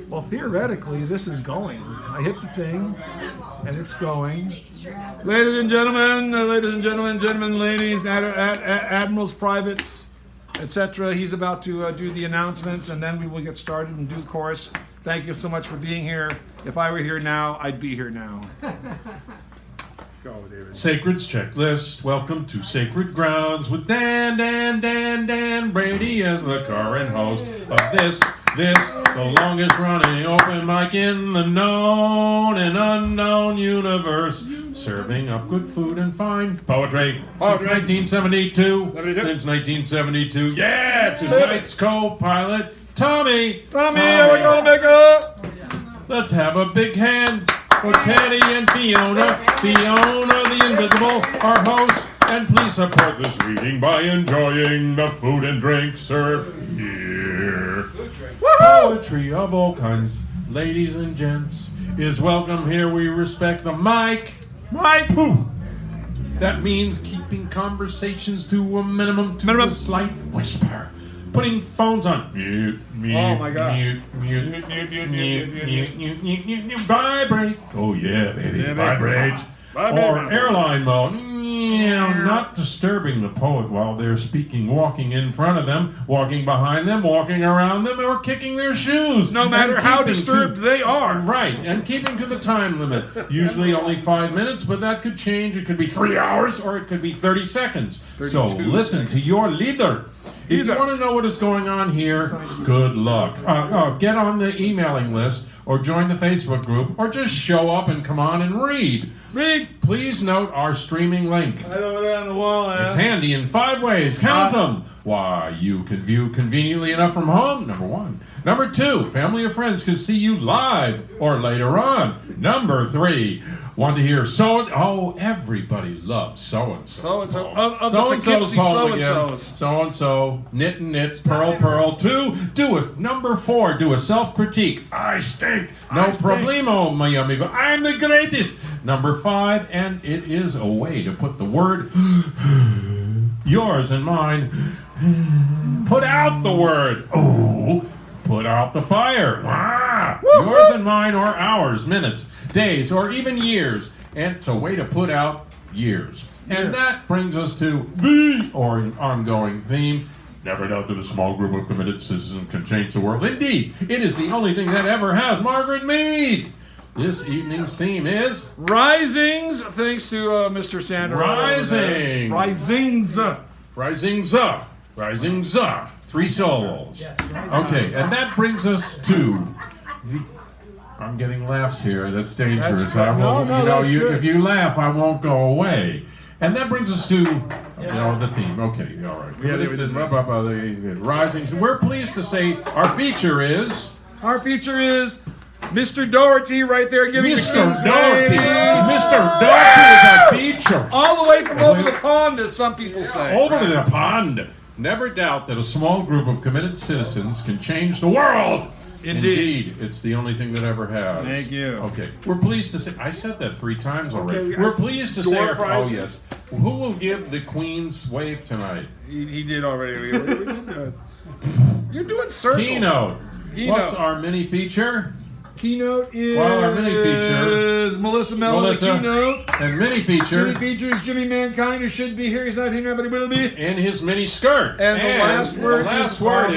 Well, theoretically, this is going. I hit the thing, and it's going. Ladies and gentlemen, ladies, admirals, privates, etc. He's about to do the announcements, and then we will get started in due course. Thank you so much for being here. If I were here now, I'd be here now. Go, David. Sacred's checklist. Welcome to Sacred Grounds with Dan Brady as the current host of this, the longest running open mic in the known and unknown universe, serving up good food and fine poetry. Since 1972. Since 1972. Yeah, tonight's co-pilot, Tommy, how we gonna make up? Let's have a big hand for Teddy and Fiona. Fiona the Invisible, our host. And please support this reading by enjoying the food and drink served here. Poetry of all kinds, ladies and gents, is welcome here. We respect the mic. That means keeping conversations to a minimum, a slight whisper. Putting phones on mute. Oh my God. Mute. Vibrate. Oh yeah, baby. Vibrate. Or airline mode. Not disturbing the poet while they're speaking, walking in front of them, walking behind them, walking around them, or kicking their shoes. No matter how disturbed they are. Right, and keeping to the time limit. Usually only 5 minutes, but that could change. It could be 3 hours, or it could be 30 seconds. So listen to your leader. If you want to know what is going on here, good luck. Get on the emailing list, or join the Facebook group, or just show up and come on and read. Please note our streaming link. I know that on the wall. It's handy in 5 ways. Count them. Why, you can view conveniently enough from home, number 1. Number 2, family or friends can see you live or later on. Number 3, want to hear everybody loves so-and-so. So-and-so. Of the Poughkeepsie so-and-sos. So-and-so, knit, pearl. 2, do it. Number 4, do a self-critique. I stink. No problemo, my amigo. I'm the greatest. Number 5, and it is a way to put the word yours and mine. Put out the word. Oh, put out the fire. Yours and mine, or hours, minutes, days, or even years. And it's a way to put out years. And that brings us to the ongoing theme. Never doubt that a small group of committed citizens can change the world. Indeed, it is the only thing that ever has. Margaret Mead. This evening's theme is Risings, thanks to Mr. Sanders. Risings. 3 syllables. Okay, and that brings us to I'm getting laughs here. That's dangerous. If you laugh, I won't go away. And that brings us to the theme. Okay, all right. Risings. We're pleased to say our feature is Mr. Doherty right there giving the King's Doherty. Mr. Doherty is our feature. All the way from over the pond, as some people say. Over the pond. Never doubt that a small group of committed citizens can change the world. Indeed. It's the only thing that ever has. Thank you. Okay. We're pleased to say, I said that 3 times already. Okay, we're pleased to say, prizes. Who will give the Queen's wave tonight? He did already. You're doing circles. Keynote. What's our mini feature? Keynote is our mini feature. Melissa Mellon, the keynote. And mini feature. Mini feature is Jimmy Mankind, who should be here. He's not here now, but he will be. In his mini skirt. And the last word is Rob,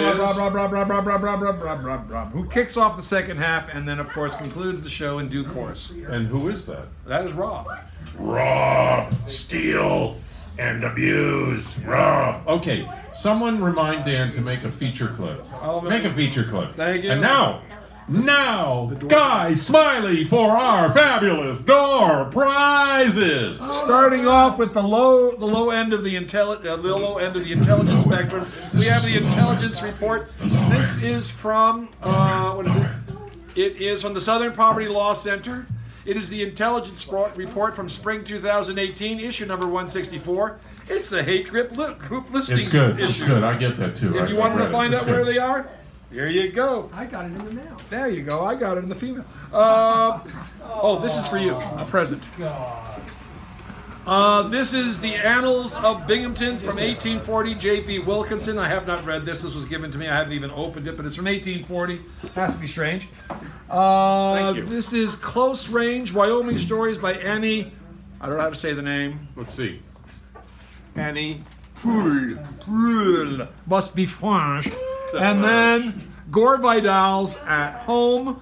who kicks off the second half and then, of course, concludes the show in due course. And who is that? That is Rob. Rob, steal, and abuse. Rob. Okay, someone remind Dan to make a feater clip. Make a feater clip. Thank you. And now, Guy Smiley for our fabulous door prizes. Starting off with the low end of the intelligence spectrum, we have the intelligence report. This is from what is it? It is from the Southern Poverty Law Center. It is the intelligence report from spring 2018, issue number 164. It's the hate group listings It's good. issue. It's good. I get that too. If you want to find out where they are, here you go. I got it in the mail. There you go. I got it in the female. This is for you. A present. This is the Annals of Binghamton from 1840, J.P. Wilkinson. I have not read this. This was given to me. I haven't even opened it, but it's from 1840. Has to be strange. Thank you. This is Close Range, Wyoming Stories by Annie. I don't know how to say the name. Let's see. Annie. Must be French. And then Gore Vidal's At Home.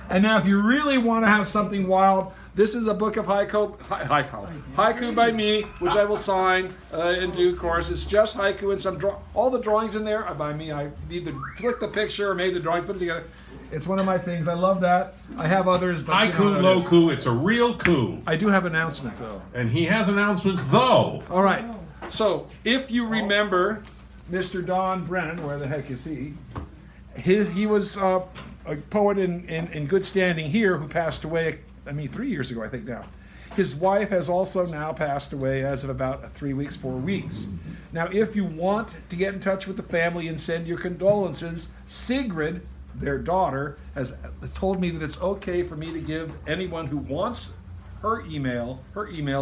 And now if you really want to have something wild, this is a book of haiku by me, which I will sign in due course. It's just haiku and some all the drawings in there are by me. I either flicked the picture or made the drawing, put it together. It's one of my things. I love that. I have others, but Haiku, low coup. It's a real coup. I do have an announcement though. And he has announcements though. All right. So if you remember Mr. Don Brennan, where the heck is he? He was a poet in good standing here who passed away, 3 years ago, I think now. His wife has also now passed away as of about 3 weeks, 4 weeks. Now, if you want to get in touch with the family and send your condolences, Sigrid, their daughter, has told me that it's okay for me to give anyone who wants her email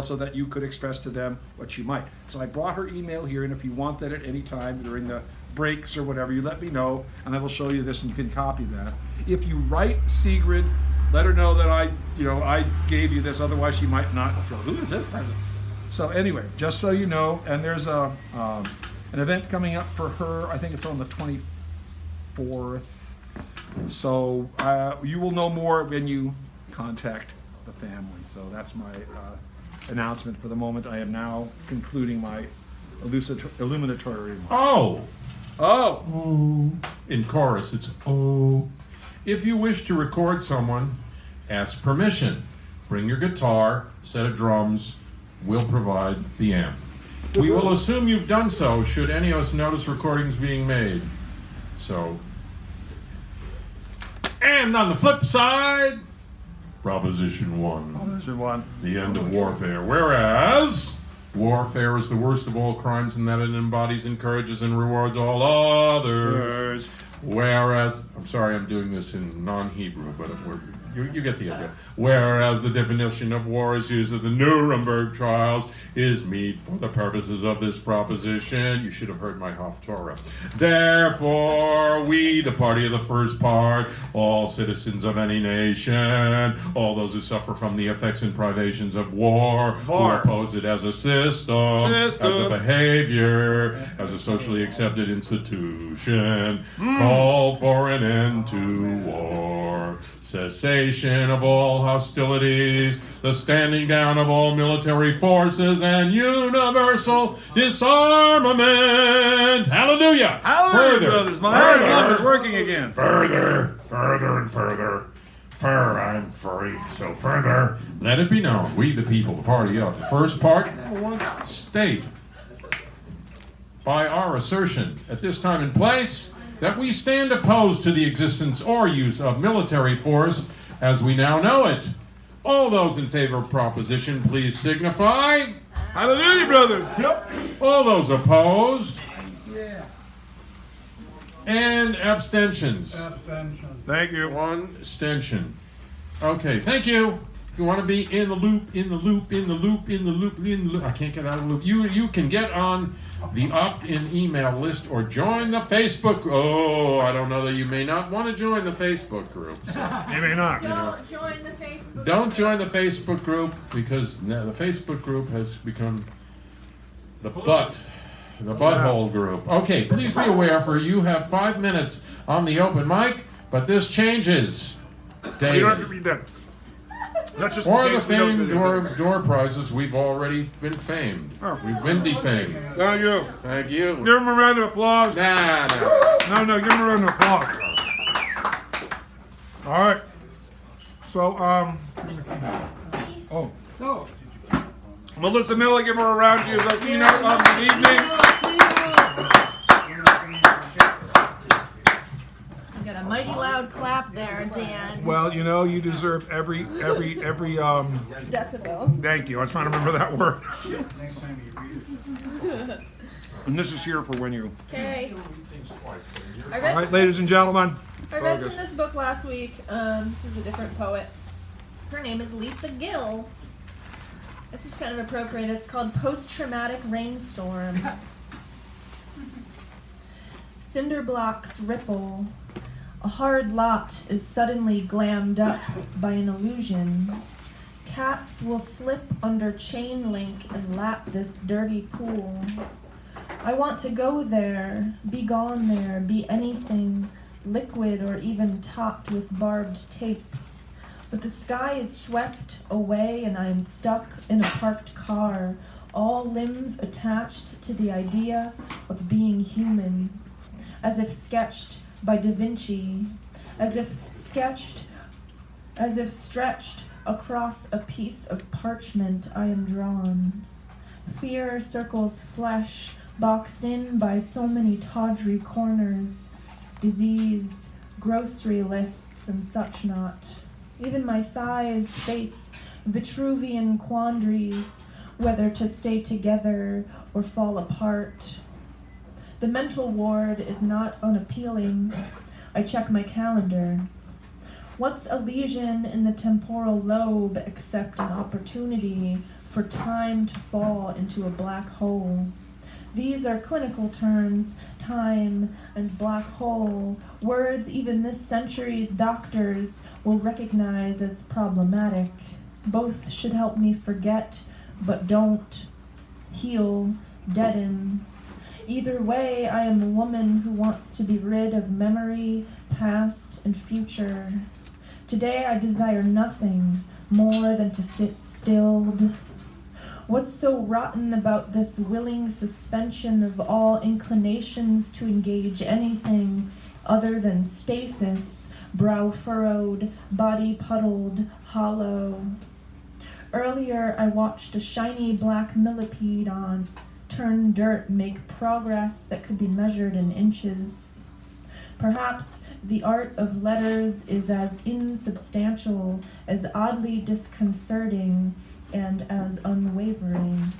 so that you could express to them what you might. So I brought her email here, and if you want that at any time during the breaks or whatever, you let me know, and I will show you this and you can copy that. If you write Sigrid, let her know that I gave you this, otherwise she might not go, who is this person? So anyway, just so you know, and there's an event coming up for her, I think it's on the 24th. So you will know more when you contact the family. So that's my announcement for the moment. I am now concluding my illuminatory remarks. Oh! In chorus, it's oh. If you wish to record someone, ask permission. Bring your guitar, set of drums. We'll provide the amp. We will assume you've done so should any of us notice recordings being made. So, and on the flip side, Proposition 1. Proposition 1. The end of warfare. Whereas warfare is the worst of all crimes in that it embodies, encourages, and rewards all others. Whereas, I'm sorry I'm doing this in non-Hebrew, but you get the idea. Whereas the definition of war is used at the Nuremberg trials is meet for the purposes of this proposition. You should have heard my Haftorah. Therefore, we, the party of the first part, all citizens of any nation, all those who suffer from the effects and privations of war, who oppose it as a system, as a behavior, as a socially accepted institution, call for an end to war, cessation of all hostilities, the standing down of all military forces, and universal disarmament. Hallelujah! Hallelujah, brothers. My heart is working again. Further and further. I'm free. So further, let it be known, we the people, the party of the first part, state by our assertion at this time and place that we stand opposed to the existence or use of military force as we now know it. All those in favor of proposition, please signify. Hallelujah, brother. Yep. All those opposed. And abstentions. Thank you. One abstention. Okay, thank you. If you want to be in the loop, I can't get out of the loop. You can get on the opt-in email list or join the Facebook. Oh, I don't know that you may not want to join the Facebook group. So, you may not. Don't join the Facebook. Don't join the Facebook group because now the Facebook group has become the butthole group. Okay, please be aware, for you have 5 minutes on the open mic, but this changes daily. You don't have to read that. That's just For the famed door prizes, we've already been famed. We've been defamed. Thank you. Thank you. Give him a round of applause. Nah. No, give him a round of applause. All right. So, Melissa Miller, give her a round. She is our keynote of the evening. You got a mighty loud clap there, Dan. Well, you deserve every Decibel. Thank you. I was trying to remember that word. And this is here for when you. Okay. All right, ladies and gentlemen. I read from this book last week. This is a different poet. Her name is Lisa Gill. This is kind of appropriate. It's called Post-Traumatic Rainstorm. Cinder blocks ripple. A hard lot is suddenly glammed up by an illusion. Cats will slip under chain link and lap this dirty pool. I want to go there, be gone there, be anything, liquid or even topped with barbed tape. But the sky is swept away and I am stuck in a parked car, all limbs attached to the idea of being human, as if sketched by Da Vinci, as if stretched across a piece of parchment I am drawn. Fear circles flesh, boxed in by so many tawdry corners, disease, grocery lists, and such not. Even my thighs face Vitruvian quandaries, whether to stay together or fall apart. The mental ward is not unappealing. I check my calendar. What's a lesion in the temporal lobe except an opportunity for time to fall into a black hole? These are clinical terms, time and black hole, words even this century's doctors will recognize as problematic. Both should help me forget, but don't. Heal, deaden. Either way, I am a woman who wants to be rid of memory, past, and future. Today I desire nothing more than to sit stilled. What's so rotten about this willing suspension of all inclinations to engage anything other than stasis, brow furrowed, body puddled, hollow? Earlier I watched a shiny black millipede on turn dirt make progress that could be measured in inches. Perhaps the art of letters is as insubstantial, as oddly disconcerting, and as unwavering.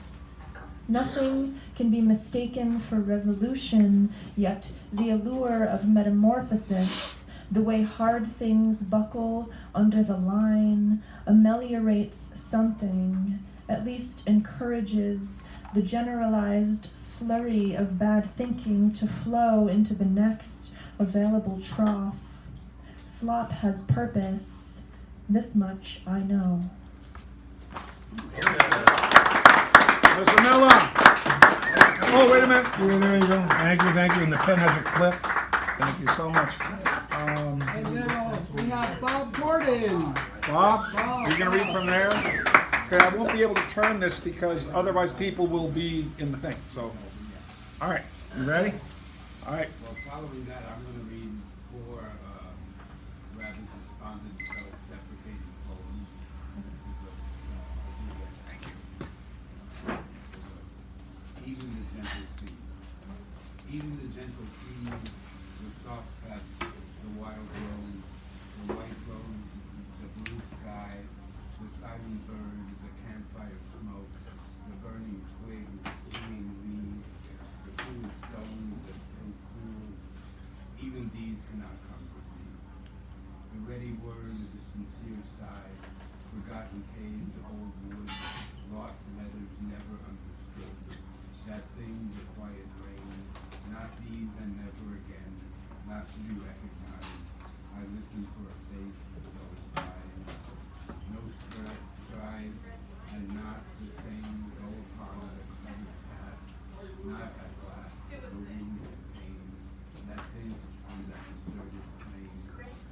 Nothing can be mistaken for resolution, yet the allure of metamorphosis, the way hard things buckle under the line, ameliorates something, at least encourages the generalized slurry of bad thinking to flow into the next available trough. Slop has purpose. This much I know. Mr. Miller. Oh, wait a minute. There you go. Thank you. And the pen has a clip. Thank you so much. And now we have Bob Gordon. Bob, you're going to read from there? Okay, I won't be able to turn this because otherwise people will be in the thing. So, all right. You ready? All right. Well, following that, I'm going to read 4 rather despondent, self-deprecating poems. Thank you. Even the gentle sea. Even the gentle sea, the soft cuts, the wild rose, the white rose, the blue sky, the silent bird, the campfire smoke, the burning twig, the swinging leaves, the cool stones that stay cool. Even these cannot comfort me. The ready word of the sincere sigh, forgotten caves, old woods, lost letters never understood. That thing, the quiet rain, not these and never again, not to be recognized. I listen for a face, those eyes. No strides, and not the same go upon the covered path. Not at last, the wind and pain, that thinks on that deserted plain.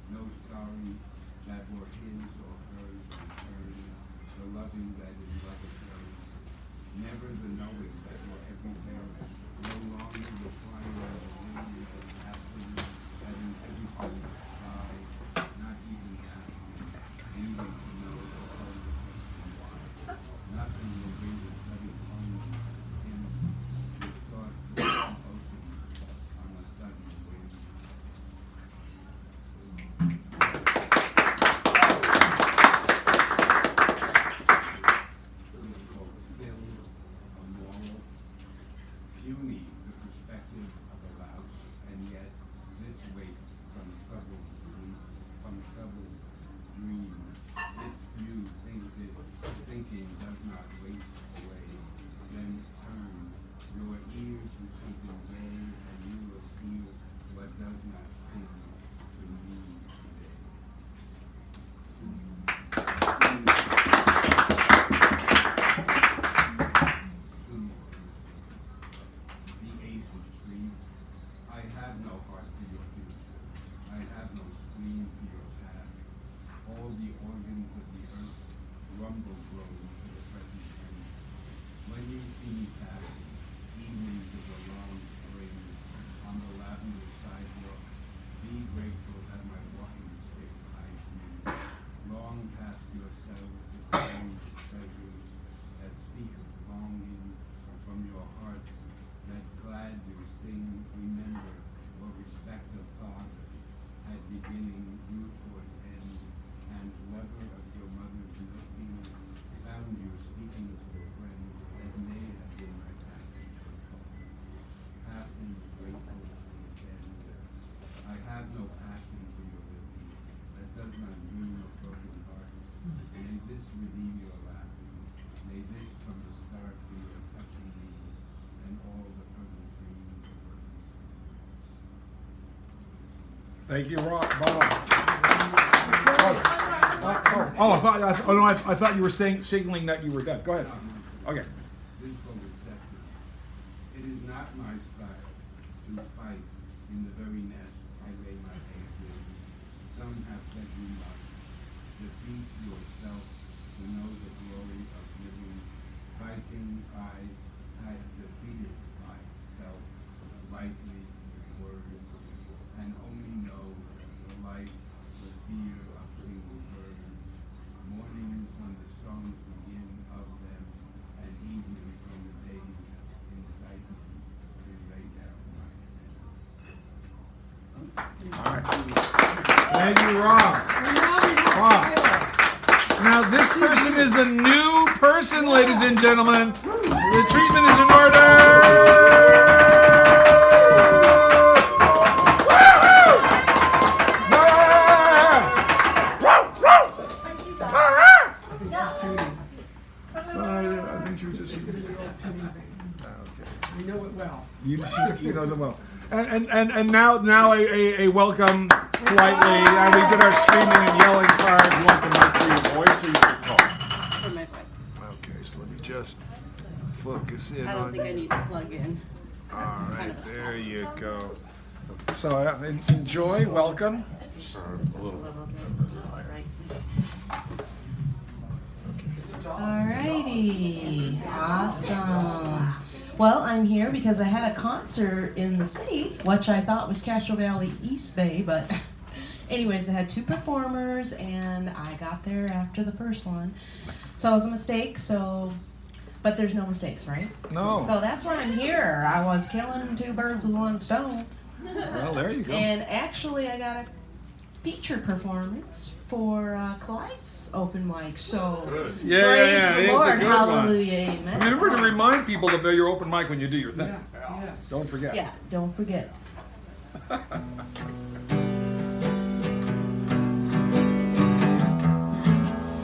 No sorry that were his or hers return, the loving that is love occurs. Never the knowing that were everything, no longer the flying of the wind and passing, that in everything the sky, not even asking, needing to know the whole question why. Nothing will bring the study home in the thought of an ocean on a sudden wind. Fulfill a moral, puny the perspective of a louse, and yet this waits from troubled sleep, from troubled dreams. Its view thinks it, thinking does not wait organs of the earth rumble grow to the present tense. When you see me passing, evenings of the long spring, on the lavender sidewalk, be grateful that my walking stick hides me. Long past yourselves the strange treasures that speak of longing from your hearts, that glad you sing, remember, or respect of father, at beginning, you toward end, and lover of your mother's looking, found you speaking to a friend that may have been my passing. Passing grateful to its end. I have no passion for your living, that does not dream of broken hearts. May this redeem your laughing. May this from the start be your touching me, and all the further dreams of what we see. Thank you, Bob. I thought you were signaling that you were done. Go ahead. Okay. This vote accepted. It is not my style to fight in the very nest I lay my eggs in. Some have said you must defeat yourself to know the glory of living. Fighting, I had defeated myself lightly with words, and only know the light, the fear of single birds. Mornings when the songs begin of them, and evenings when the days incite me to lay down my head. All right. Thank you, Rob. Wow. Now, this person is a new person, ladies and gentlemen. The treatment is in order. I think she was just. We know it well. You know them well. And now a welcome politely. And we did our screaming and yelling part. You want the mic for your voice or your talk? For my voice. Okay, so let me just focus in I on don't think I need to plug in. All kind right, of a there small you go. So enjoy, welcome. Just a little bit. Right. Alrighty, awesome. Well, I'm here because I had a concert in the city, which I thought was Castro Valley East Bay, but anyways, I had 2 performers and I got there after the first one. So it was a mistake, but there's no mistakes, right? No. So that's why I'm here. I was killing 2 birds with 1 stone. Well, there you go. And actually, I got a feature performance for Clyde's open mic. So Yeah, praise the it's Lord, a good one. hallelujah, amen. Remember to remind people about your open mic when you do your thing. Yeah. Don't forget. Yeah, don't forget.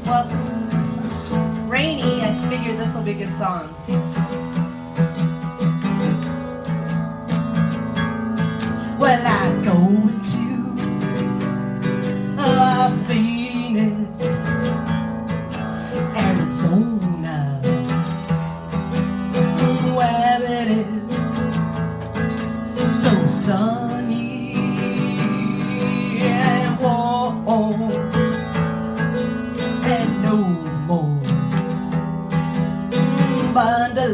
Well, since it's rainy, I figured this will be a good song. Well, I go to Phoenix, Arizona, where it is so sunny and warm, and no more bundle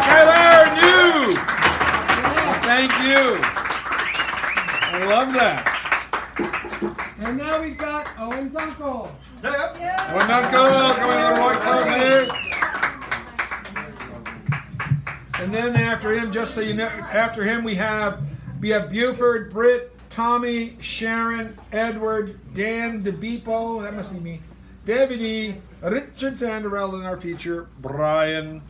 Skylar New! Thank you. I love that. And now we got Owen's uncle. One uncle coming on the right club here. And then after him, just so you know, after him we have Buford, Britt, Tommy, Sharon, Edward, Dan DeBeepo, that must be me, David, Richard Sanderell, and our feature, Brian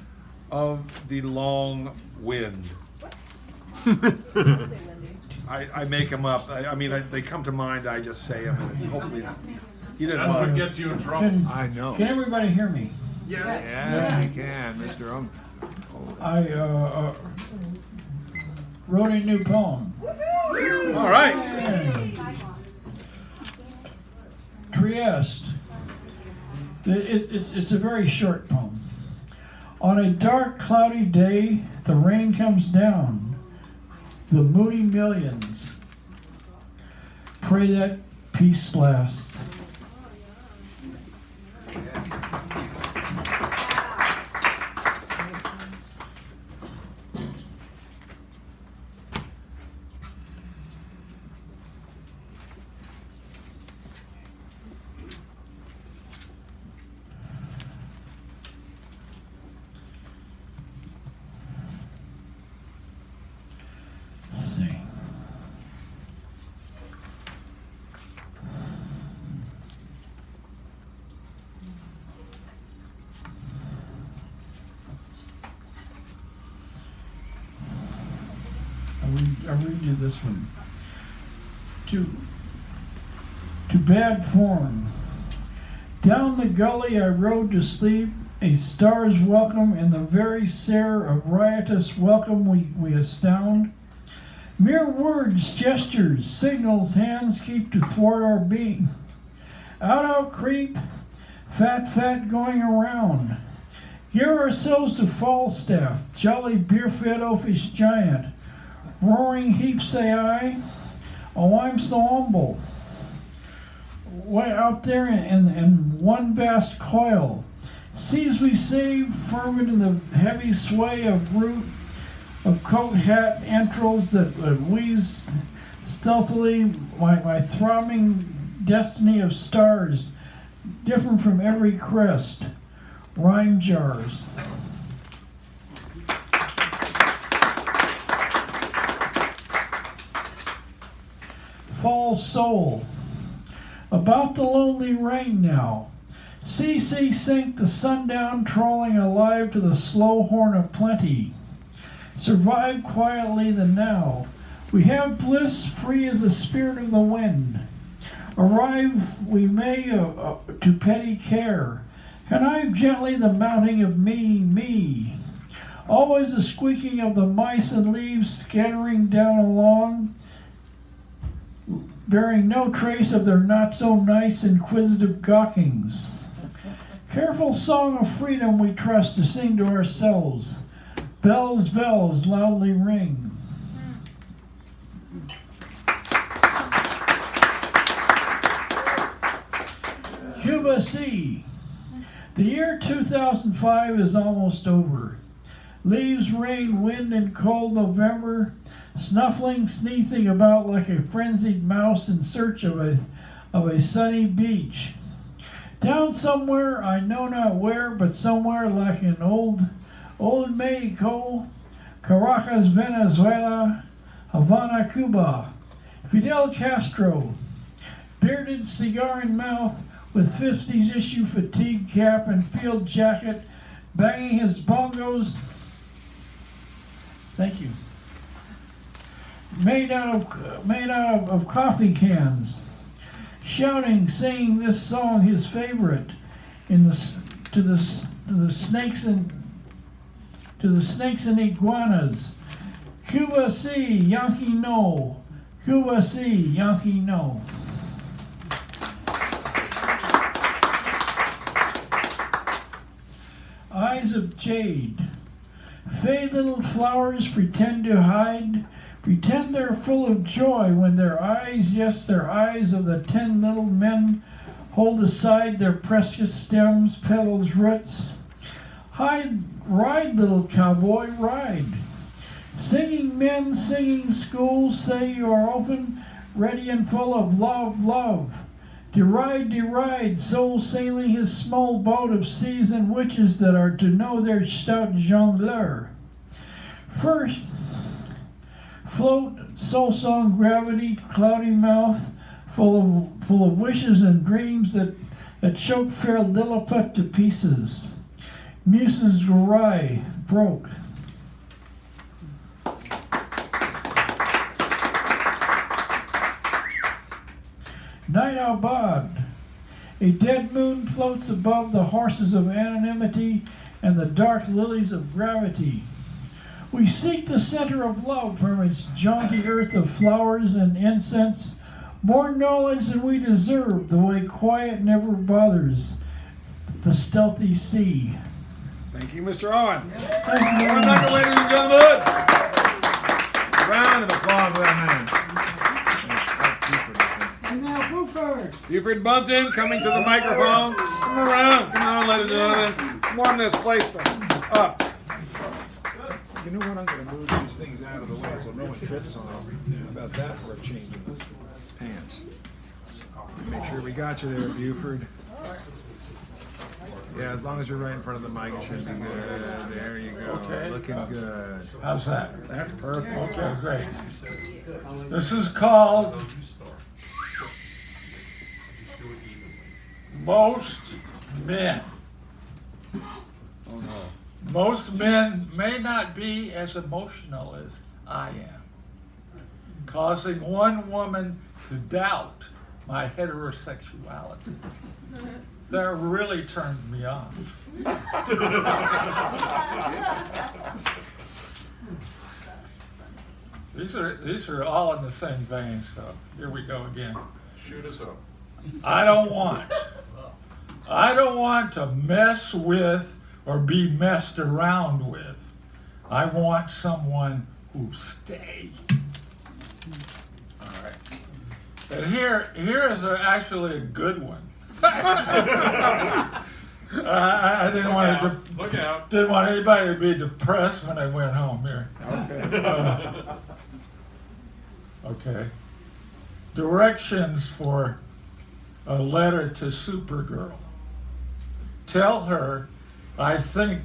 of the Long Wind. I make them up. I mean, they come to mind. I just say them, and hopefully you didn't. That's what gets you in trouble. I know. Can everybody hear me? Yes, we can, Mr. I wrote a new poem. All right. Trieste. It's a very short poem. On a dark, cloudy day, the rain comes down. The moody millions pray that peace lasts. I'll read you this one. To bad form. Down the gully I rode to sleep, a star's welcome and the very sere of riotous welcome we astound. Mere words, gestures, signals, hands keep to thwart our being. Out creep, fat going around. Gear ourselves to Falstaff, jolly beer-fed oafish giant. Roaring heap say I, oh I'm so humble. Way out there in one vast coil. Seas we save, firm in the heavy sway of root, of coat hat entrails that wheeze stealthily my throbbing destiny of stars, different from every crest, rhyme jars. False soul, about the lonely rain now. See sink the sundown, trawling alive to the slow horn of plenty. Survive quietly the now. We have bliss free as the spirit of the wind. Arrive we may to petty care. Connive gently the mounting of me. Always the squeaking of the mice and leaves scattering down along, bearing no trace of their not so nice inquisitive gawkings. Careful song of freedom we trust to sing to ourselves. Bells loudly ring. Cuba Sea. The year 2005 is almost over. Leaves, rain, wind, and cold November, snuffling, sneezing about like a frenzied mouse in search of a sunny beach. Down somewhere, I know not where, but somewhere like in old Mexico, Caracas, Venezuela, Havana, Cuba, Fidel Castro, bearded cigar in mouth, with 50s issue fatigue cap and field jacket, banging his bongos. Thank you. Made out of coffee cans, shouting, singing this song, his favorite, to the snakes and iguanas. Cuba si, Yankee no. Cuba si, Yankee no. Eyes of jade. Fade little flowers pretend to hide, pretend they're full of joy when their eyes, yes, their eyes of the 10 little men hold aside their precious stems, petals, roots. Ride, little cowboy, ride. Singing men, singing schools say you are open, ready and full of love, love. Deride, soul sailing his small boat of seas and witches that are to know their stout jongleur. First, float, soul song, gravity, cloudy mouth, full of wishes and dreams that choke fair Lilliput to pieces. Muses awry, broke. Night Aubad. A dead moon floats above the horses of anonymity and the dark lilies of gravity. We seek the center of love from its jaunty earth of flowers and incense, more knowledge than we deserve, the way quiet never bothers the stealthy sea. Thank you, Mr. Owen. Thank you. One number, ladies and gentlemen. Round of applause for that man. And now Buford. Buford Bumpton coming to the microphone. Come around. Come on, ladies and gentlemen. Warm this place up. You know what? I'm going to move these things out of the way so no one trips on them. How about that for a change of pants? Make sure we got you there, Buford. Yeah, as long as you're right in front of the mic, it should be good. There you go. Okay. Looking good. How's that? That's perfect. Okay, great. This is called Most Men. Most men may not be as emotional as I am, causing one woman to doubt my heterosexuality. That really turned me on. These are all in the same vein, so here we go again. Shoot us up. I don't want to mess with or be messed around with. I want someone who'll stay. All right. And here is actually a good one. I didn't want to. Look out. Didn't want anybody to be depressed when I went home here. Okay. Okay. Directions for a letter to Supergirl. Tell her I think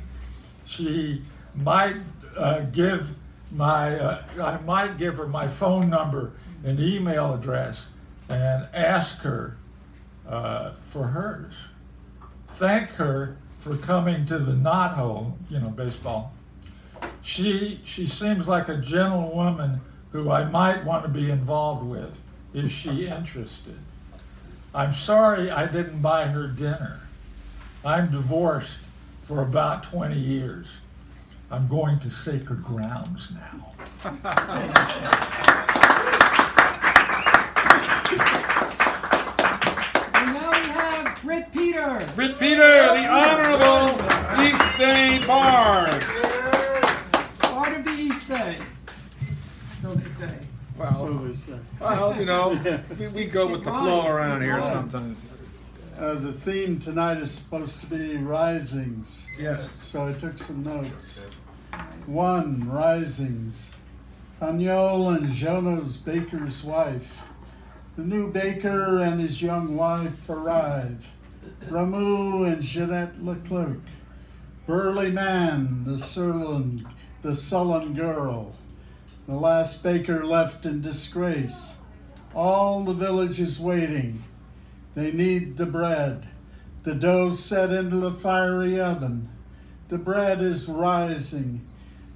she might give I might give her my phone number and email address and ask her for hers. Thank her for coming to the knot hole, baseball. She seems like a gentlewoman who I might want to be involved with. Is she interested? I'm sorry I didn't buy her dinner. I'm divorced for about 20 years. I'm going to sacred grounds now. And now we have Britt Peter. Britt Peter, the Honorable East Bay Bard. Part of the East Bay. So they say. Well, we go with the flow around here sometimes. The theme tonight is supposed to be risings. Yes. So I took some notes. 1, risings. Agnol and Jono's baker's wife. The new baker and his young wife arrive. Rameau and Jeanette Leclerc. Burly man, the sullen girl. The last baker left in disgrace. All the village is waiting. They need the bread. The dough's set into the fiery oven. The bread is rising.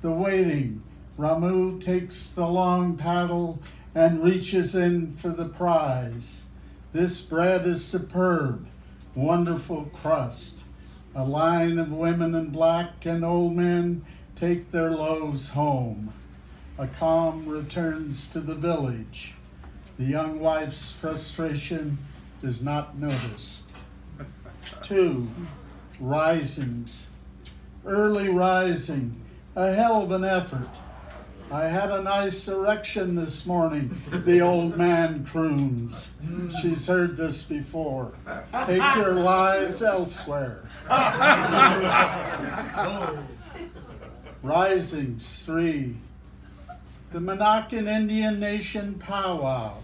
The waiting. Rameau takes the long paddle and reaches in for the prize. This bread is superb, wonderful crust. A line of women in black and old men take their loaves home. A calm returns to the village. The young wife's frustration is not noticed. 2, risings. Early rising, a hell of an effort. I had a nice erection this morning, the old man croons. She's heard this before. Take your lies elsewhere. Risings 3. The Monacan Indian Nation powwow.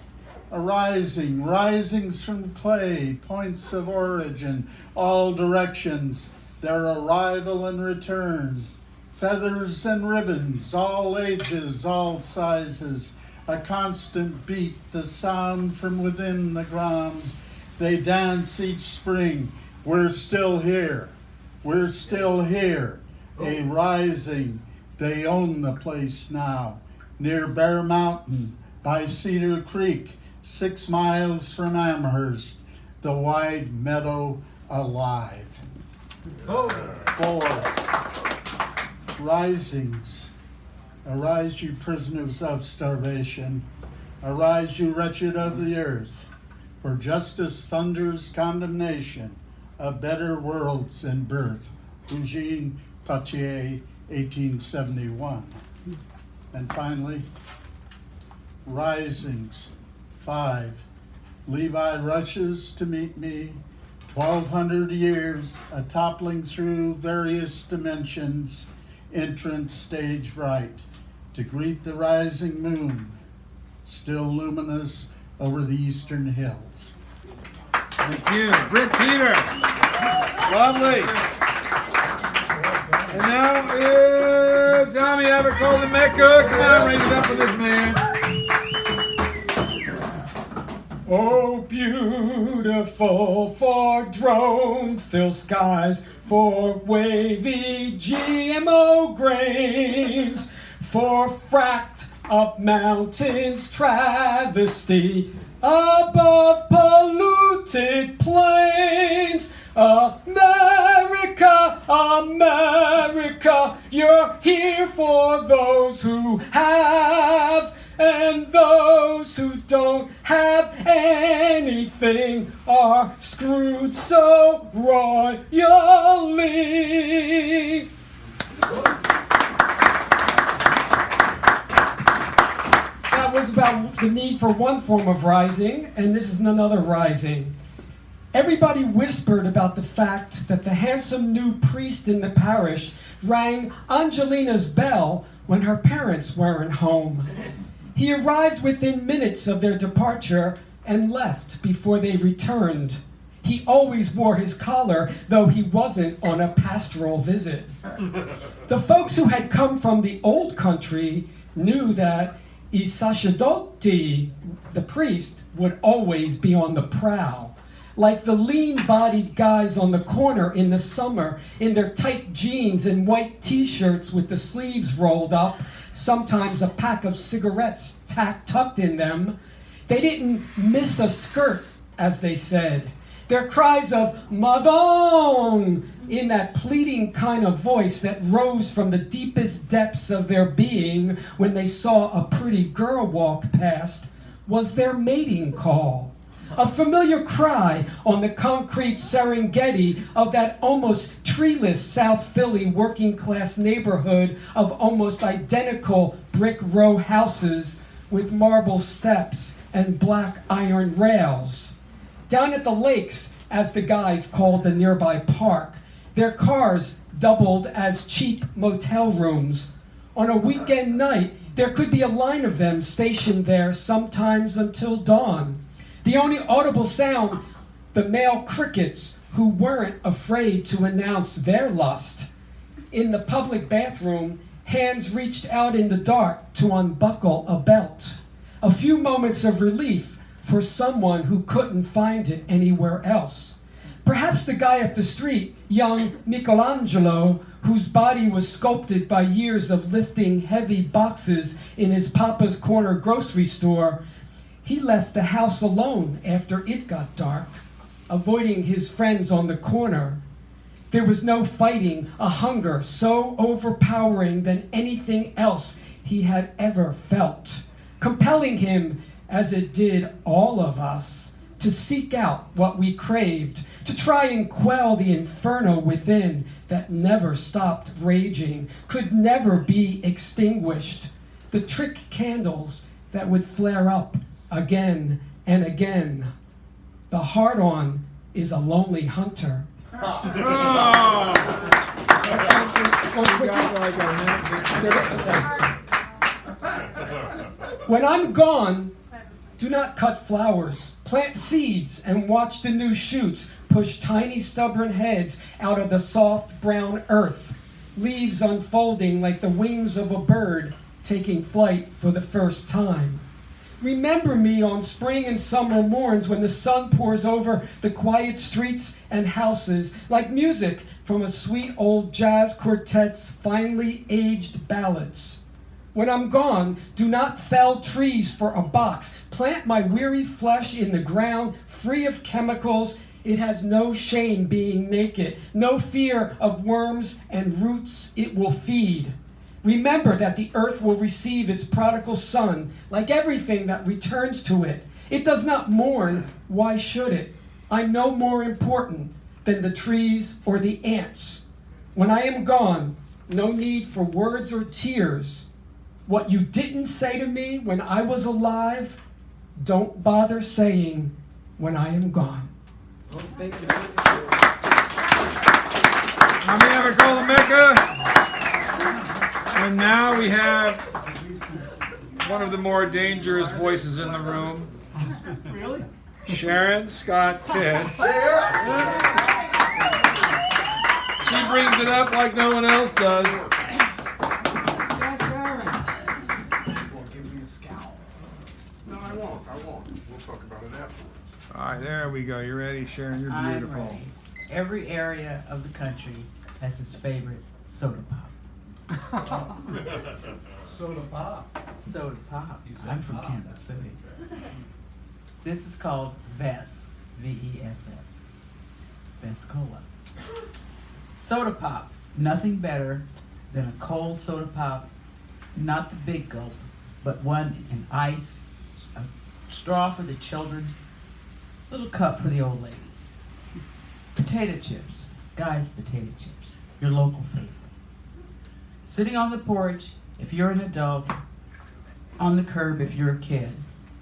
Arising, risings from clay, points of origin, all directions, their arrival and return. Feathers and ribbons, all ages, all sizes, a constant beat, the sound from within the ground. They dance each spring. We're still here. We're still here. A rising. They own the place now. Near Bear Mountain, by Cedar Creek, 6 miles from Amherst, the wide meadow alive. 4. Risings. Arise, you prisoners of starvation. Arise, you wretched of the earth. For justice thunders condemnation of better worlds in birth. Eugene Potier, 1871. And finally, risings. 5. Levi rushes to meet me, 1,200 years, a toppling through various dimensions, entrance stage right, to greet the rising moon, still luminous over the eastern hills. Thank you. Britt Peter. Lovely. And now, Tommy Abercrombie the Mecca. Come on, raise it up for this man. Oh, beautiful for drone-filled skies, for wavy GMO grains, for fracked up mountains, travesty above polluted plains. America, America, you're here for those who have, and those who don't have anything are screwed so royally. That was about the need for one form of rising, and this is another rising. Everybody whispered about the fact that the handsome new priest in the parish rang Angelina's bell when her parents weren't home. He arrived within minutes of their departure and left before they returned. He always wore his collar, though he wasn't on a pastoral visit. The folks who had come from the old country knew that I sacerdote, the priest, would always be on the prowl. Like the lean-bodied guys on the corner in the summer, in their tight jeans and white t-shirts with the sleeves rolled up, sometimes a pack of cigarettes tucked in them. They didn't miss a skirt, as they said. Their cries of "Madame" in that pleading kind of voice that rose from the deepest depths of their being when they saw a pretty girl walk past was their mating call. A familiar cry on the concrete Serengeti of that almost treeless South Philly working class neighborhood of almost identical brick row houses with marble steps and black iron rails. Down at the lakes, as the guys called the nearby park, their cars doubled as cheap motel rooms. On a weekend night, there could be a line of them stationed there sometimes until dawn. The only audible sound, the male crickets who weren't afraid to announce their lust. In the public bathroom, hands reached out in the dark to unbuckle a belt. A few moments of relief for someone who couldn't find it anywhere else. Perhaps the guy up the street, young Michelangelo, whose body was sculpted by years of lifting heavy boxes in his papa's corner grocery store, he left the house alone after it got dark, avoiding his friends on the corner. There was no fighting a hunger so overpowering than anything else he had ever felt, compelling him, as it did all of us, to seek out what we craved, to try and quell the inferno within that never stopped raging, could never be extinguished. the trick candles that would flare up again and again. The hard-on is a lonely hunter. When I'm gone, do not cut flowers. Plant seeds and watch the new shoots push tiny stubborn heads out of the soft brown earth. Leaves unfolding like the wings of a bird taking flight for the first time. Remember me on spring and summer morns when the sun pours over the quiet streets and houses like music from a sweet old jazz quartet's finely aged ballads. When I'm gone, do not fell trees for a box. Plant my weary flesh in the ground, free of chemicals. It has no shame being naked, no fear of worms and roots it will feed. Remember that the earth will receive its prodigal son, like everything that returns to it. It does not mourn, why should it? I'm no more important than the trees or the ants. When I am gone, no need for words or tears. What you didn't say to me when I was alive, don't bother saying when I am gone. How many have a call to Mecca? And now we have one of the more dangerous voices in the room. Really? Sharon Scott Kidd. She brings it up like no one else does. Yeah, Sharon. Give me a scowl. No, I won't. We'll talk about it afterwards. All right, there we go. You ready, Sharon? You're I'm beautiful. ready. Every area of the country has its favorite soda pop. Soda pop. Soda pop. You said I'm from pop. Kansas City. This is called Vess, V-E-S-S. Vess Cola. Soda pop. Nothing better than a cold soda pop, not the big gulp, but one in ice, a straw for the children, little cup for the old ladies. Potato chips. Guys, potato chips. Your local favorite. Sitting on the porch, if you're an adult. On the curb, if you're a kid.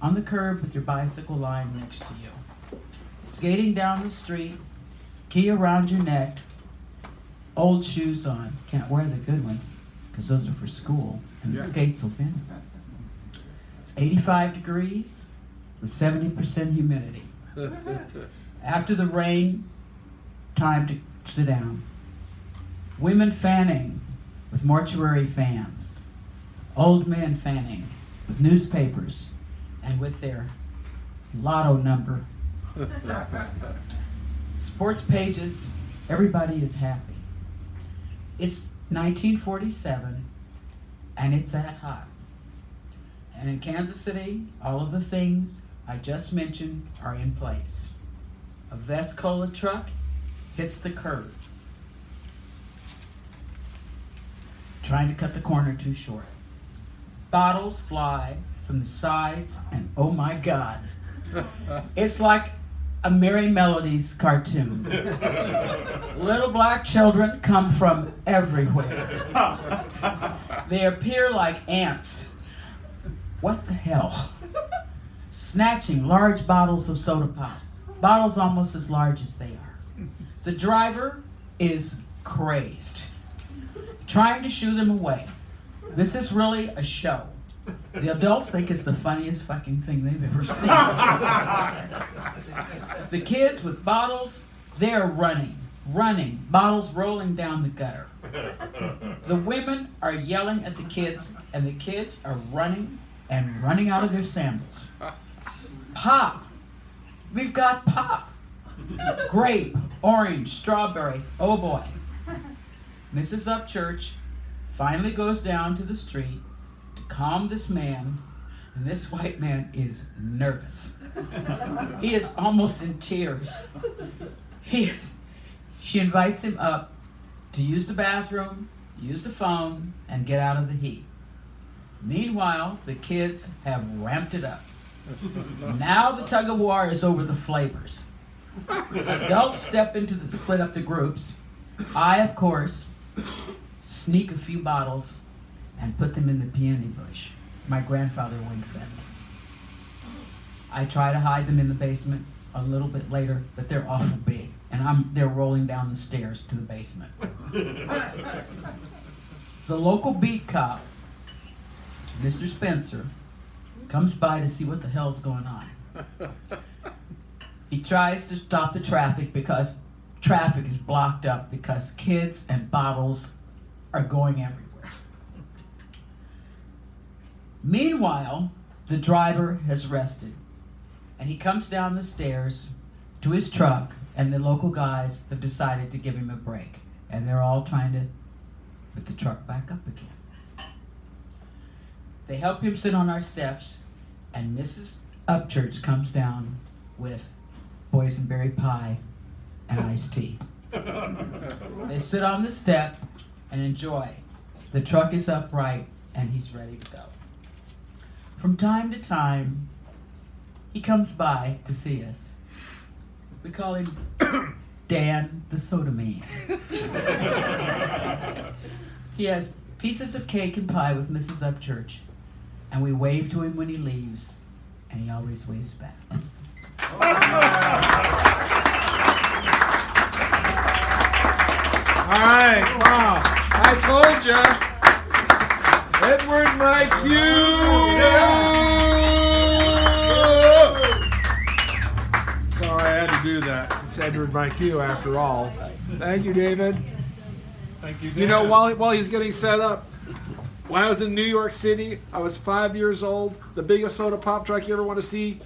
On the curb with your bicycle lying next to you. Skating down the street, key around your neck, old shoes on. Can't wear the good ones, because those are for school, and the skates will bend. It's 85 degrees with 70% humidity. After the rain, time to sit down. Women fanning with mortuary fans. Old men fanning with newspapers and with their lotto number. Sports pages, everybody is happy. It's 1947 and it's that hot. And in Kansas City, all of the things I just mentioned are in place. A Vess Cola truck hits the curb, trying to cut the corner too short. Bottles fly from the sides, and oh my God, it's like a Merry Melodies cartoon. Little black children come from everywhere. They appear like ants. What the hell? Snatching large bottles of soda pop, bottles almost as large as they are. The driver is crazed, trying to shoo them away. This is really a show. The adults think it's the funniest fucking thing they've ever seen. The kids with bottles, they're running, bottles rolling down the gutter. The women are yelling at the kids, and the kids are running out of their sandals. Pop. We've got pop. Grape, orange, strawberry, oh boy. Mrs. Upchurch finally goes down to the street to calm this man, and this white man is nervous. He is almost in tears. She invites him up to use the bathroom, use the phone, and get out of the heat. Meanwhile, the kids have ramped it up. Now the tug of war is over the flavors. Adults step into the split up the groups. I, of course, sneak a few bottles and put them in the peony bush. my grandfather winks at me. I try to hide them in the basement a little bit later, but they're awful big, and they're rolling down the stairs to the basement. The local beat cop, Mr. Spencer, comes by to see what the hell's going on. He tries to stop the traffic because traffic is blocked up because kids and bottles are going everywhere. Meanwhile, the driver has rested, and he comes down the stairs to his truck, and the local guys have decided to give him a break, and they're all trying to put the truck back up again. They help him sit on our steps, and Mrs. Upchurch comes down with boysenberry pie and iced tea. They sit on the step and enjoy. The truck is upright, and he's ready to go. From time to time, he comes by to see us. We call him Dan the Soda Man. He has pieces of cake and pie with Mrs. Upchurch, and we wave to him when he leaves, and he always waves back. All right, wow. I told you. Edward, my cue. Sorry, I had to do that. It's Edward, my cue, after all. Thank you, David. Thank you, Dan. You know, while he's getting set up, when I was in New York City, I was 5 years old. The biggest soda pop truck you ever want to see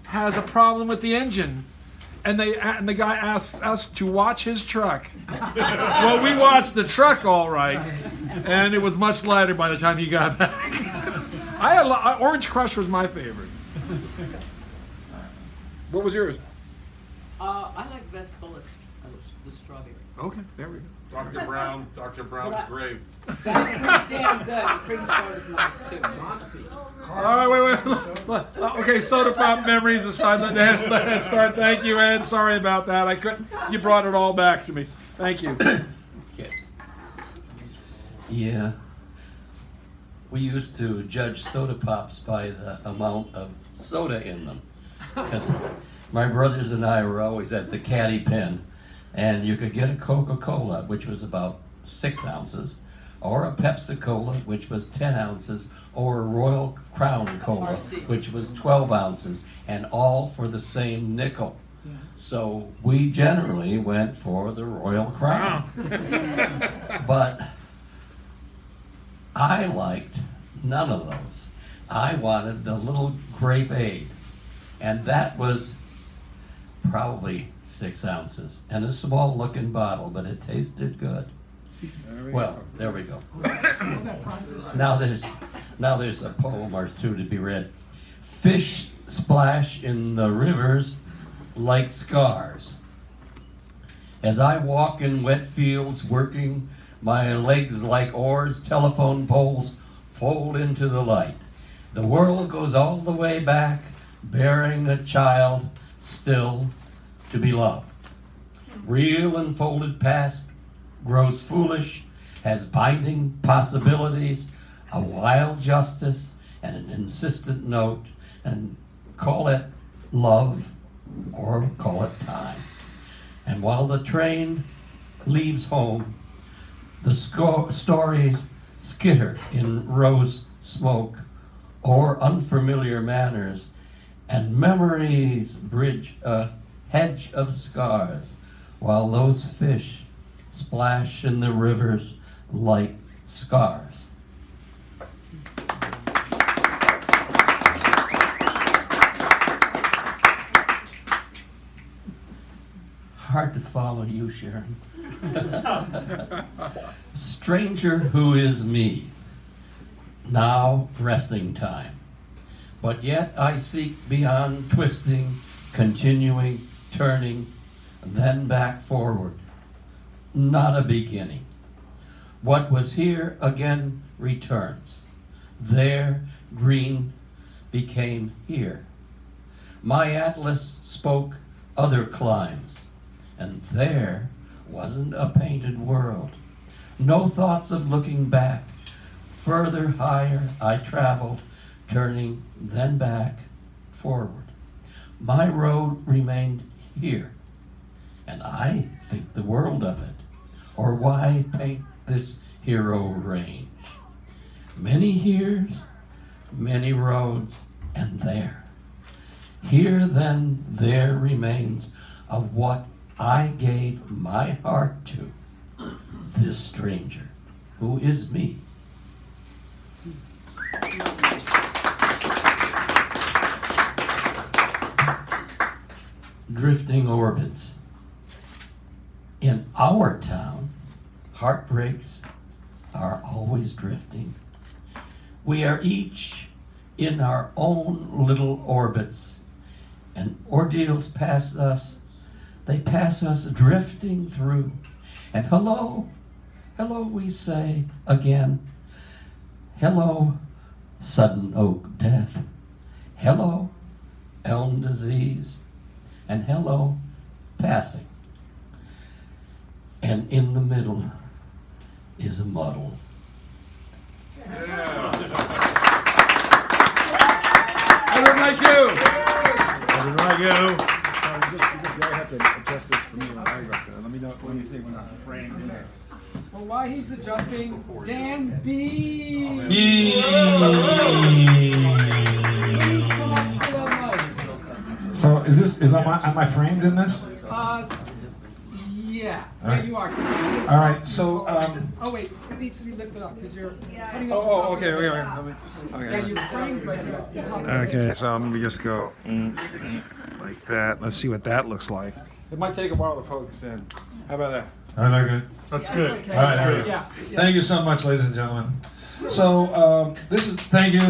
has a problem with the engine. And the guy asks us to watch his truck. Well, we watched the truck all right, and it was much lighter by the time he got back. I had Orange Crush was my favorite. What was yours? I like Vescola, the strawberry. Okay, there we go. Dr. Brown's grave. That's pretty damn good. The cream soda's nice too. All right, wait. Okay, soda pop memories aside. Let Ed start. Thank you, Ed. Sorry about that. I couldn't. You brought it all back to me. Thank you. Yeah. We used to judge soda pops by the amount of soda in them. Because my brothers and I were always at the caddy pen, and you could get a Coca-Cola, which was about 6 ounces, or a Pepsi-Cola, which was 10 ounces, or a Royal Crown Cola, which was 12 ounces, and all for the same nickel. So we generally went for the Royal Crown. But I liked none of those. I wanted the little grape aid, and that was probably 6 ounces, and a small looking bottle, but it tasted good. Well, there we go. Now there's a poem or two to be read. Fish splash in the rivers like scars. As I walk in wet fields, working my legs like oars, telephone poles fold into the light. The world goes all the way back, bearing a child still to be loved. Real and folded past grows foolish, has binding possibilities, a wild justice, and an insistent note, and call it love or call it time. And while the train leaves home, the stories skitter in rose smoke or unfamiliar manners, and memories bridge a hedge of scars, while those fish splash in the rivers like scars. Hard to follow you, Sharon. Stranger who is me, now resting time. But yet I seek beyond twisting, continuing, turning, then back forward. Not a beginning. What was here again returns. There, green became here. My atlas spoke other climes, and there wasn't a painted world. No thoughts of looking back. Further, higher I traveled, turning then back, forward. My road remained here, and I think the world of it. Or why paint this hero range? Many years, many roads, and there. Here then there remains of what I gave my heart to, this stranger, who is me. Drifting orbits. In our town, heartbreaks are always drifting. We are each in our own little orbits, and ordeals pass us. They pass us drifting through. And hello, hello we say again. Hello, sudden oak death. Hello, elm disease. And hello, passing. And in the middle is a muddle. I didn't like you. I didn't like you. I have to adjust this for me. Let me know when you say when I'm framed in there. Well, while he's adjusting, Dan B. Come on, pull that nose. So am I framed in this? Yeah. All right. Yeah, you are. All right. So Oh wait, it needs to be lifted up because you're putting up. okay. Yeah, you're framed, but you're the top of the Okay, head. so let me just go like that. Let's see what that looks like. It might take a while to focus in. How about that? All right, good. That's Yeah, good. it's okay. All right, there we go. Yeah. Thank you so much, ladies and gentlemen. So thank you.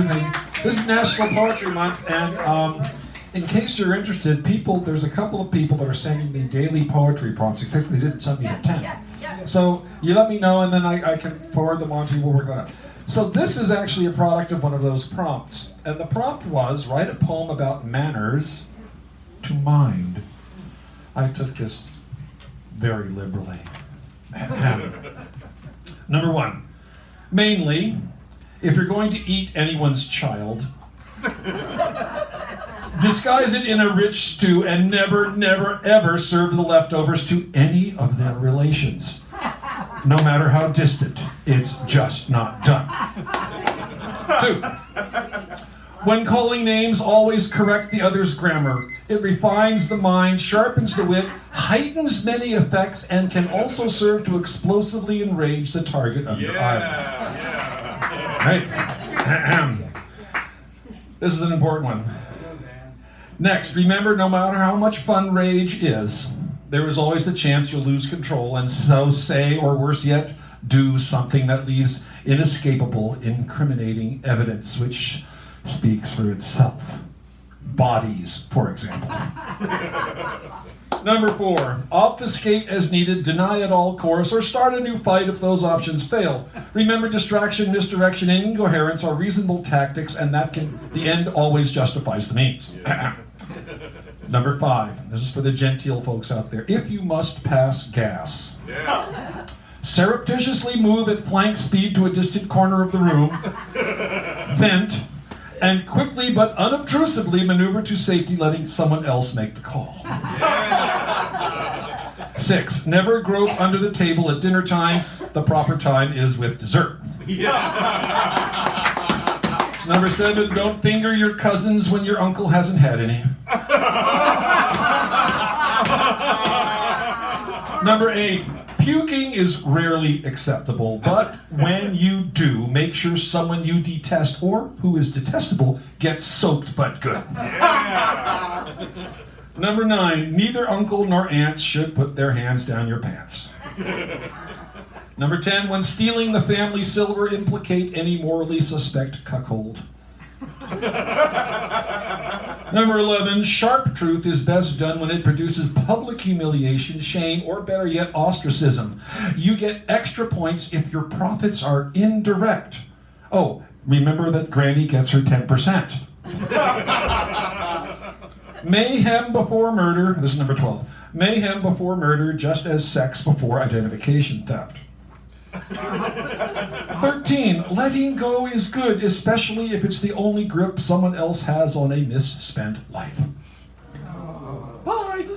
This is National Poetry Month, and in case you're interested, there's a couple of people that are sending me daily poetry prompts, except they didn't send me the 10. So you let me know, and then I can forward them on to you. We'll work that out. So this is actually a product of one of those prompts. And the prompt was, write a poem about manners to mind. I took this very liberally. Number 1, mainly, if you're going to eat anyone's child, disguise it in a rich stew and never, never, ever serve the leftovers to any of their relations. No matter how distant, it's just not done. 2, when calling names, always correct the other's grammar. It refines the mind, sharpens the wit, heightens many effects, and can also serve to explosively enrage the target of your ire. Right? This is an important one. Next, remember, no matter how much fun rage is, there is always the chance you'll lose control, and so say, or worse yet, do something that leaves inescapable, incriminating evidence, which speaks for itself. Bodies, for example. Number 4, obfuscate as needed, deny at all course, or start a new fight if those options fail. Remember, distraction, misdirection, and incoherence are reasonable tactics, and the end always justifies the means. Number 5, this is for the genteel folks out there. If you must pass gas, surreptitiously move at flank speed to a distant corner of the room, vent, and quickly but unobtrusively maneuver to safety, letting someone else make the call. 6, never grope under the table at dinner time. The proper time is with dessert. Number 7, don't finger your cousins when your uncle hasn't had any. Number 8, puking is rarely acceptable, but when you do, make sure someone you detest or who is detestable gets soaked but good. Number 9, neither uncle nor aunts should put their hands down your pants. Number 10, when stealing the family silver, implicate any morally suspect cuckold. Number 11, sharp truth is best done when it produces public humiliation, shame, or better yet, ostracism. You get extra points if your profits are indirect. Oh, remember that Granny gets her 10%. Mayhem before murder, this is number 12. Mayhem before murder, just as sex before identification theft. 13, letting go is good, especially if it's the only grip someone else has on a misspent life. Bye.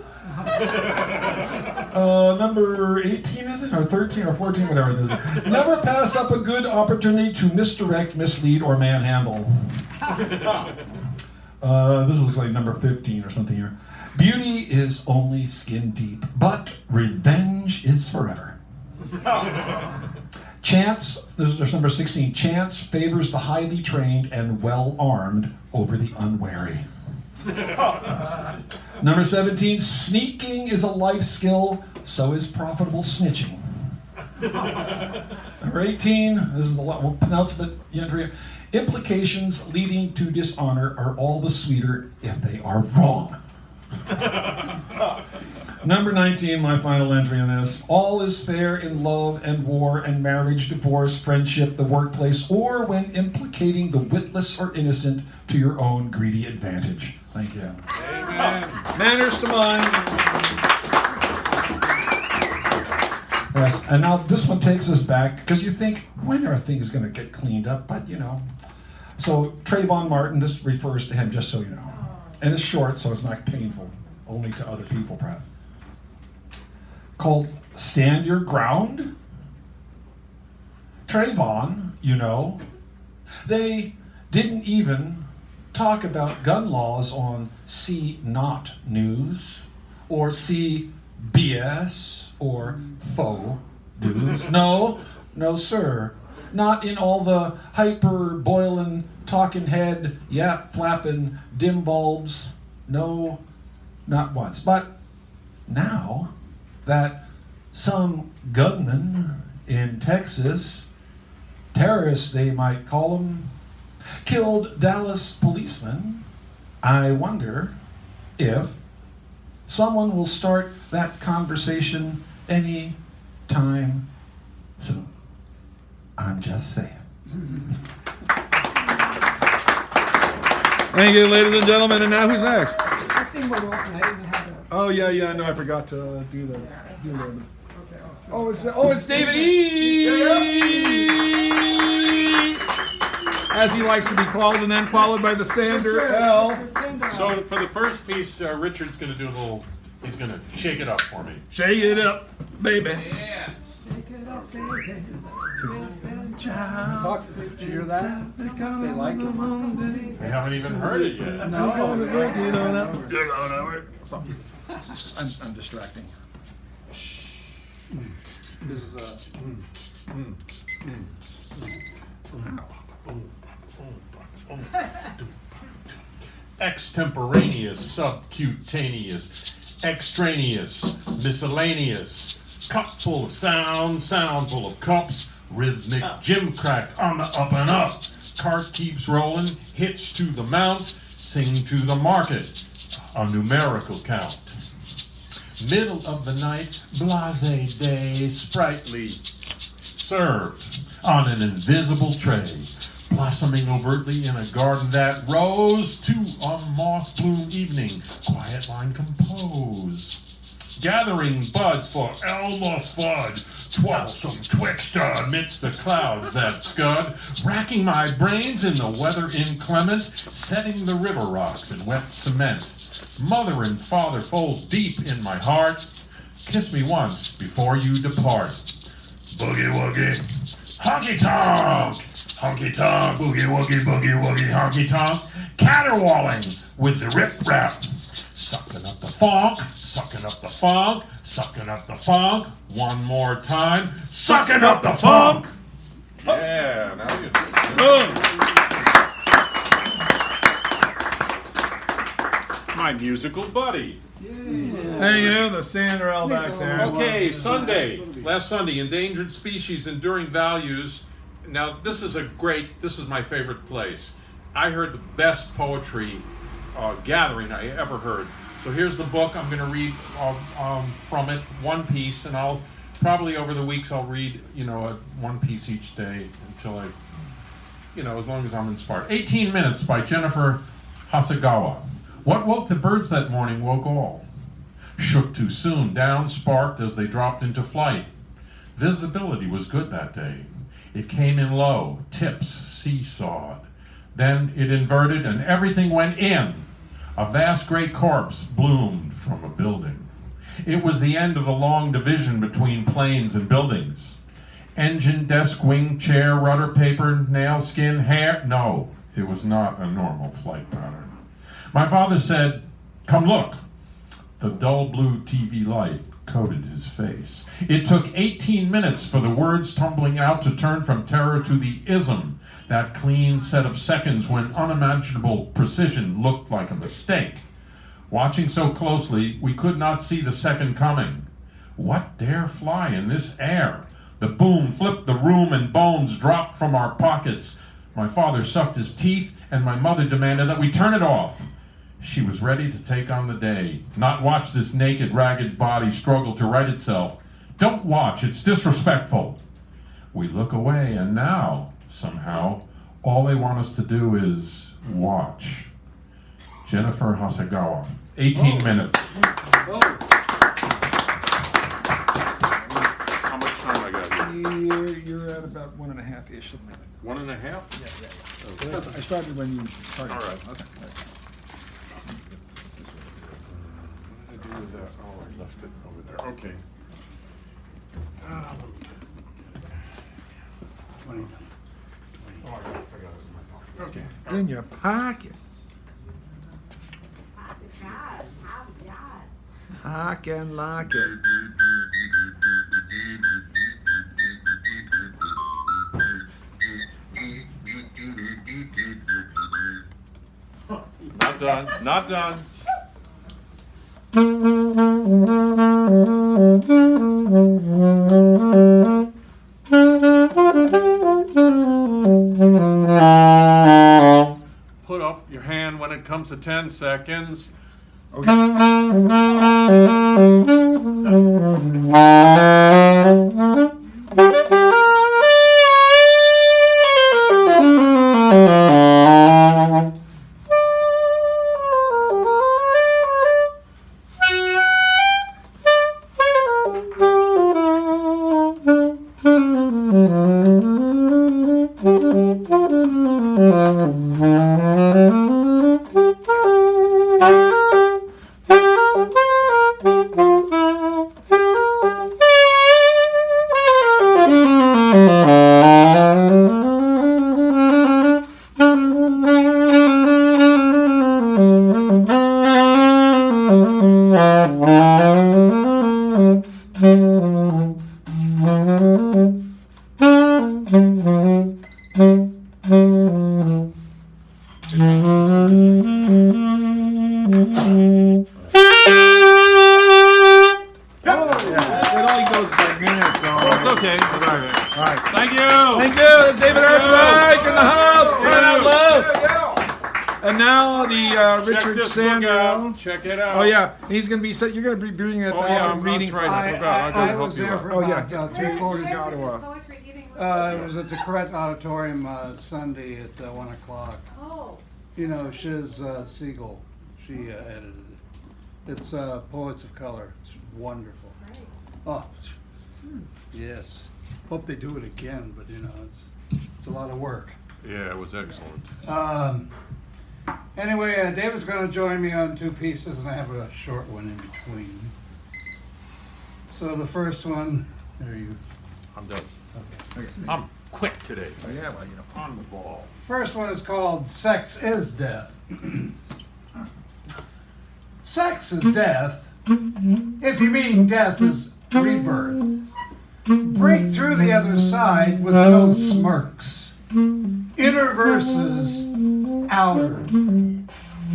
Number 18, is it? Or 13 or 14, whatever it is. Never pass up a good opportunity to misdirect, mislead, or manhandle. This looks like number 15 or something here. Beauty is only skin deep, but revenge is forever. Chance, there's number 16, chance favors the highly trained and well-armed over the unwary. Number 17, sneaking is a life skill, so is profitable snitching. Number 18, this is the penultimate entry. Implications leading to dishonor are all the sweeter if they are wrong. Number 19, my final entry in this. All is fair in love and war and marriage, divorce, friendship, the workplace, or when implicating the witless or innocent to your own greedy advantage. Thank you. Amen. Manners to mind. Yes, and now this one takes us back, because you think, when are things going to get cleaned up? But, you know. So, Trayvon Martin, this refers to him, just so you know. And it's short, so it's not painful, only to other people, perhaps. Called Stand Your Ground. Trayvon, you know, they didn't even talk about gun laws on C-Not News or CBS or faux news. No, sir. Not in all the hyper-boiling, talking head, yap-flapping dim bulbs. No, not once. But now that some gunman in Texas, terrorists they might call them, killed Dallas policemen, I wonder if someone will start that conversation any time soon. I'm just saying. Thank you, ladies and gentlemen. And now who's next? I think we're open. I didn't have it. Oh yeah. No, I forgot to do that. Oh, it's David E. As he likes to be called, and then followed by the Sander L. So for the first piece, Richard's going to do a little. He's going to shake it up for me. Shake it up, baby. Yeah. Shake it up, baby. Talk, did you hear that? They like it. We haven't even heard it yet. No. I'm distracting. This is Extemporaneous, subcutaneous, extraneous, miscellaneous, cup full of sound full of cups, rhythmic gym crack on the up and up, cart keeps rolling, hitch to the mount, sing to the market, a numerical count. Middle of the night, blasé day, sprightly, served on an invisible tray, blossoming overtly in a garden that rose to a moss-bloom evening, quiet line compose. Gathering buds for Elmer Fudd, twirlsome twixter amidst the clouds that scud, racking my brains in the weather inclement, setting the river rocks in wet cement. Mother and father fold deep in my heart, kiss me once before you depart. Boogie woogie, honky tonk, boogie woogie, honky tonk, caterwauling with the rip rap, sucking up the funk, sucking up the funk, sucking up the funk, one more time, sucking up the funk. Yeah, now you do it. My musical buddy. Hey, you, the Sander L back there. Okay, Sunday, last Sunday, Endangered Species, Enduring Values. Now, this is my favorite place. I heard the best poetry gathering I ever heard. So here's the book. I'm going to read from it, one piece, and I'll probably over the weeks I'll read, one piece each day until I, as long as I'm inspired. 18 Minutes by Jennifer Hasegawa. What woke the birds that morning woke all. Shook too soon, down sparked as they dropped into flight. Visibility was good that day. It came in low, tips seesawed. Then it inverted and everything went in. A vast gray corpse bloomed from a building. It was the end of the long division between planes and buildings. Engine, desk, wing, chair, rudder, paper, nail, skin, hair. No, it was not a normal flight pattern. My father said, "Come look." The dull blue TV light coated his face. It took 18 minutes for the words tumbling out to turn from terror to the ism, that clean set of seconds when unimaginable precision looked like a mistake. Watching so closely, we could not see the second coming. What dare fly in this air? The boom flipped the room and bones dropped from our pockets. My father sucked his teeth and my mother demanded that we turn it off. She was ready to take on the day, not watch this naked, ragged body struggle to right itself. Don't watch, it's disrespectful. We look away and now, somehow, all they want us to do is watch. Jennifer Hasegawa, 18 minutes. How much time I got here? You're at about 1.5-ish. Something like that. 1.5? Yeah. I started when you started. All right. Okay. What did I do with that? Oh, I left it over there. Okay. Oh, I got it in my pocket. Okay. In your pocket. Hock and lock it. Not done. Not done. Put up your hand when it comes to 10 seconds. Check it out. Oh yeah, he's gonna be. You're gonna be doing it. Oh yeah, I'm reading. Right. I forgot. I was there for about 3/4 Ottawa. It was at the Correct Auditorium Sunday at 1 o'clock. Oh. You know, Shiz Siegel, she edited it. It's Poets of Color. It's wonderful. Right. Oh, yes. Hope they do it again, but you know, it's a lot of work. Yeah, it was excellent. Anyway, David's going to join me on 2 pieces, and I have a short one in between. So the first one, there you. I'm done. Okay. I'm quick today. Oh, yeah, well, On the ball. First one is called Sex is Death. Sex is death. If you mean death is rebirth. Break through the other side with no smirks. Inner versus outer.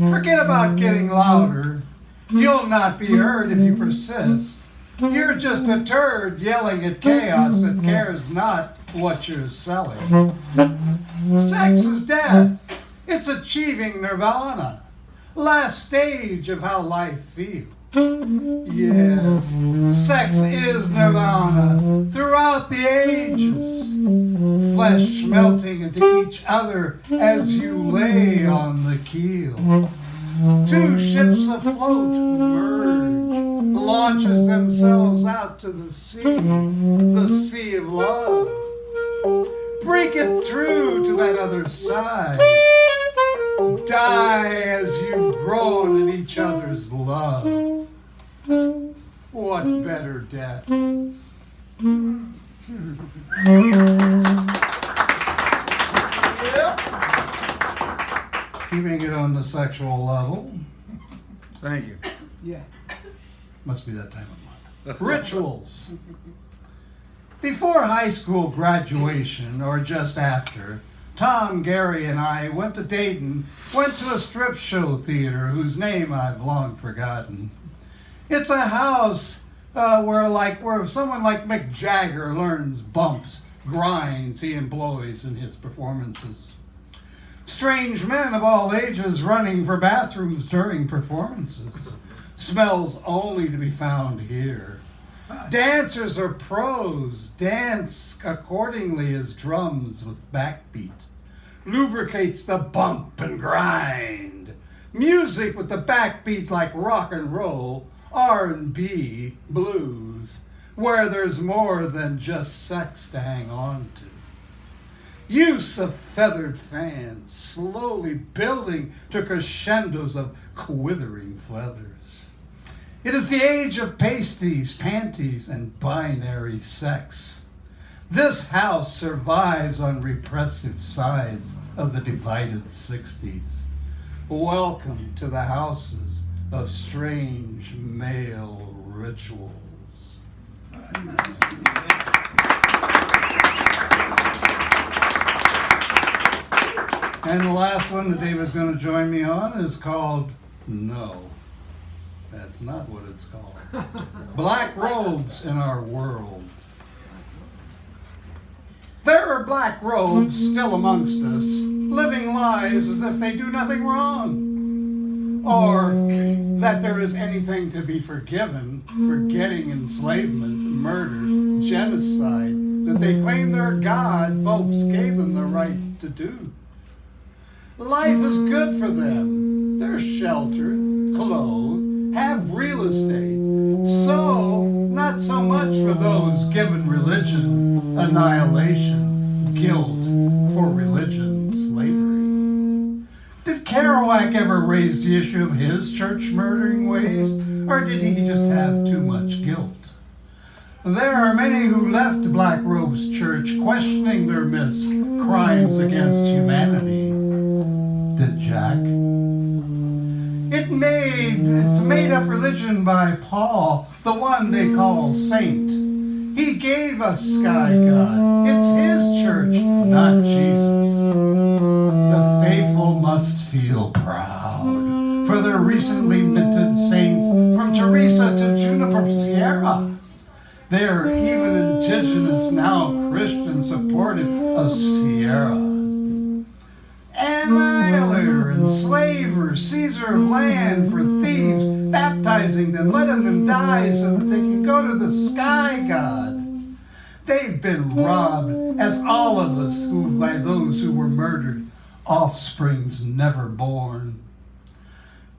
Forget about getting louder. You'll not be heard if you persist. You're just a turd yelling at chaos that cares not what you're selling. Sex is death. It's achieving nirvana. Last stage of how life feels. Yes, sex is nirvana throughout the ages. Flesh melting into each other as you lay on the keel. Two ships afloat merge, launches themselves out to the sea of love. Break it through to that other side. Die as you've grown in each other's love. What better death? Keeping it on the sexual level. Thank you. Yeah. Must be that time of month. Rituals. Before high school graduation, or just after, Tom, Gary, and I went to Dayton, went to a strip show theater whose name I've long forgotten. It's a house where someone like Mick Jagger learns bumps, grinds he employs in his performances. Strange men of all ages running for bathrooms during performances. Smells only to be found here. Dancers are pros, dance accordingly as drums with backbeat. Lubricates the bump and grind. Music with the backbeat like rock and roll, R&B, blues, where there's more than just sex to hang on to. Use of feathered fans, slowly building to crescendos of quivering feathers. It is the age of pasties, panties, and binary sex. This house survives on repressive sides of the divided 60s. Welcome to the houses of strange male rituals. And the last one that David's going to join me on is called No. That's not what it's called. Black robes in our world. There are black robes still amongst us, living lives as if they do nothing wrong, or that there is anything to be forgiven, forgetting enslavement, murder, genocide, that they claim their God, folks, gave them the right to do. Life is good for them. They're sheltered, clothed, have real estate. So, not so much for those given religion, annihilation, guilt for religion, slavery. Did Kerouac ever raise the issue of his church murdering ways, or did he just have too much guilt? There are many who left Black Robes Church questioning their myths, crimes against humanity. Did Jack? It's made up religion by Paul, the one they call saint. He gave us sky God. It's his church, not Jesus. The faithful must feel proud for their recently minted saints from Teresa to Juniper Sierra. They are even indigenous, now Christian, supportive of Sierra. Annihilator, enslaver, seizer of land for thieves, baptizing them, letting them die so that they can go to the sky God. They've been robbed, as all of us, by those who were murdered, offsprings never born.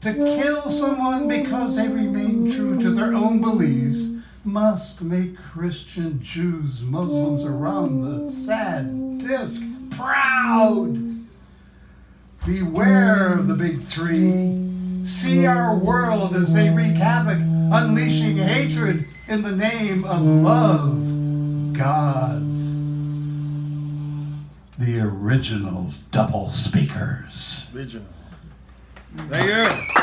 To kill someone because they remain true to their own beliefs must make Christian, Jews, Muslims around the sad disk proud. Beware of the big three. See our world as they wreak havoc, unleashing hatred in the name of love. Gods. The original double speakers. Original. Thank you.